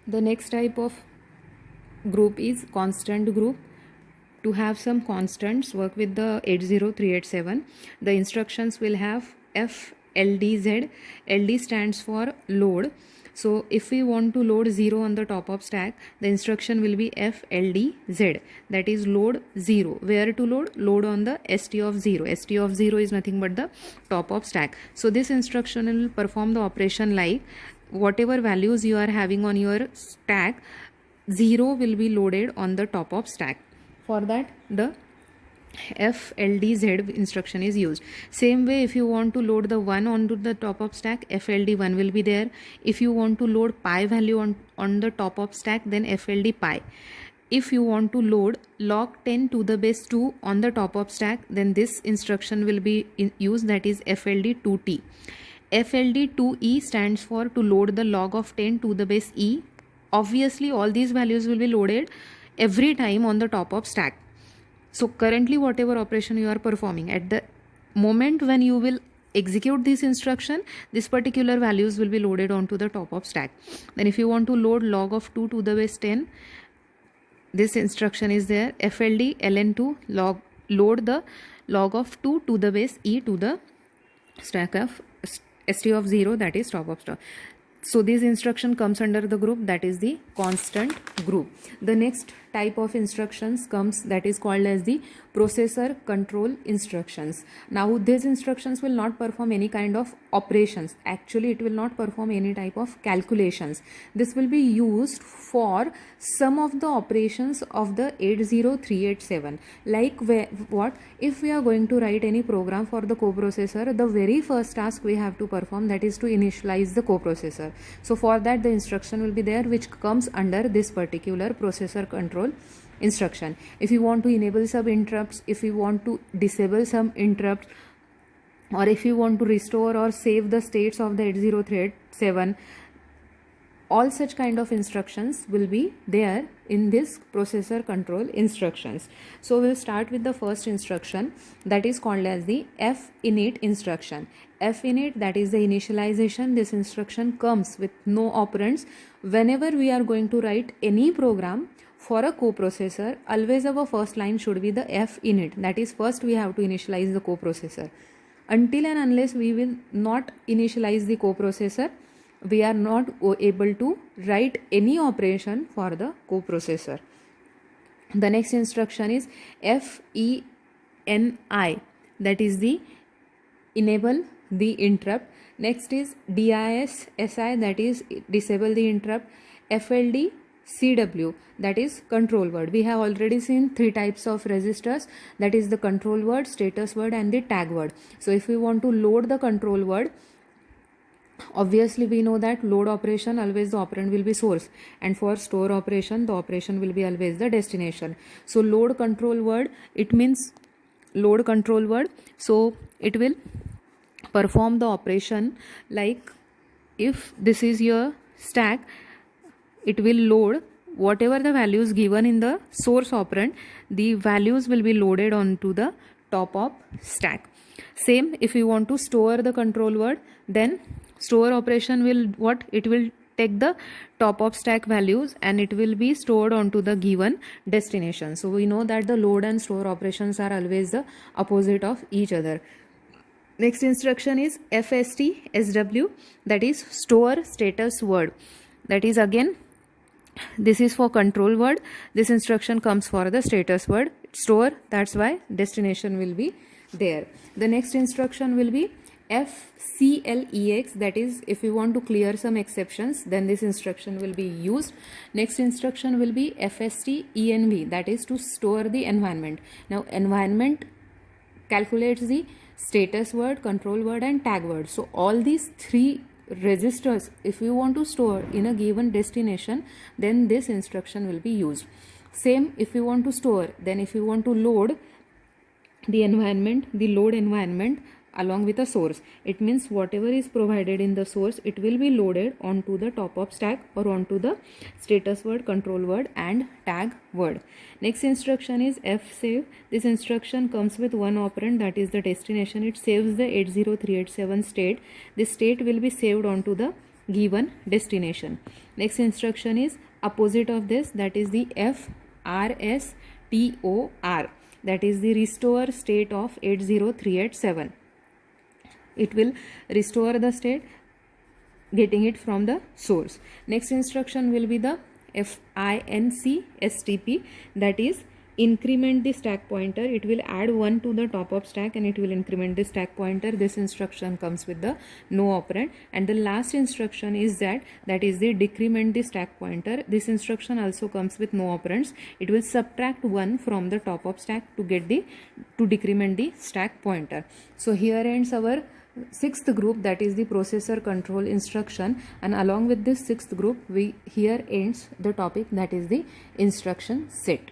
The next type of group is constant group. To have some constants, work with the 80387. The instructions will have FLDZ. LD stands for load. So if we want to load 0 on the top of stack, the instruction will be FLDZ, that is load 0. Where to load? Load on the ST of 0. ST of 0 is nothing but the top of stack. So this instruction will perform the operation like whatever values you are having on your stack, 0 will be loaded on the top of stack. For that, the FLDZ instruction is used. Same way, if you want to load the 1 onto the top of stack, FLD1 will be there. If you want to load pi value on the top of stack, then FLD pi. If you want to load log 10 to the base 2 on the top of stack, then this instruction will be used, that is FLD2T. FLD2E stands for to load the log of 10 to the base E. Obviously, all these values will be loaded every time on the top of stack. So currently whatever operation you are performing, at the moment when you will execute this instruction, this particular values will be loaded onto the top of stack. Then if you want to load log of 2 to the base 10, this instruction is there, FLD ln2 load the log of 2 to the base E to the stack of ST of 0, that is top of stack. So this instruction comes under the group that is the constant group. The next type of instructions comes, that is called as the processor control instructions. Now these instructions will not perform any kind of operations. Actually it will not perform any type of calculations. This will be used for some of the operations of the 80387. Like what? If we are going to write any program for the coprocessor, the very first task we have to perform, that is to initialize the coprocessor. So for that the instruction will be there which comes under this particular processor control instruction. If you want to enable some interrupts, if you want to disable some interrupts, or if you want to restore or save the states of the 80387, all such kind of instructions will be there in this processor control instructions. So we'll start with the first instruction, that is called as the finit instruction. Finit, that is the initialization. This instruction comes with no operands. Whenever we are going to write any program for a coprocessor, always our first line should be the finit, that is first we have to initialize the coprocessor. Until and unless we will not initialize the coprocessor, we are not able to write any operation for the coprocessor. The next instruction is FENI, that is the enable the interrupt. Next is DISSI, that is disable the interrupt. FLD CW, that is control word. We have already seen 3 types of registers, that is the control word, status word and the tag word. So if we want to load the control word, obviously we know that load operation always the operand will be source, and for store operation the operation will be always the destination. So load control word, it means load control word. So it will perform the operation like, if this is your stack, it will load whatever the values given in the source operand, the values will be loaded onto the top of stack. Same, if you want to store the control word, then store operation will what? It will take the top of stack values and it will be stored onto the given destination. So we know that the load and store operations are always the opposite of each other. Next instruction is FST SW, that is store status word. That is again, this is for control word. This instruction comes for the status word. Store, that's why destination will be there. The next instruction will be FCLEX, that is if you want to clear some exceptions, then this instruction will be used. Next instruction will be FST-ENV, that is to store the environment. Now environment calculates the status word, control word and tag word. So all these 3 registers, if you want to store in a given destination, then this instruction will be used. Same, if you want to store, then if you want to load the environment, the load environment along with a source, it means whatever is provided in the source, it will be loaded onto the top of stack or onto the status word, control word and tag word. Next instruction is fsave. This instruction comes with one operand, that is the destination. It saves the 80387 state. This state will be saved onto the given destination. Next instruction is opposite of this, that is the FRSTOR, that is the restore state of 80387. It will restore the state getting it from the source. Next instruction will be the FINCSTP, that is increment the stack pointer. It will add 1 to the top of stack and it will increment the stack pointer. This instruction comes with the no operand. And the last instruction is that is the decrement the stack pointer. This instruction also comes with no operands. It will subtract 1 from the top of stack to decrement the stack pointer. So here ends our sixth group, that is the processor control instruction, and along with this sixth group here ends the topic, that is the instruction set.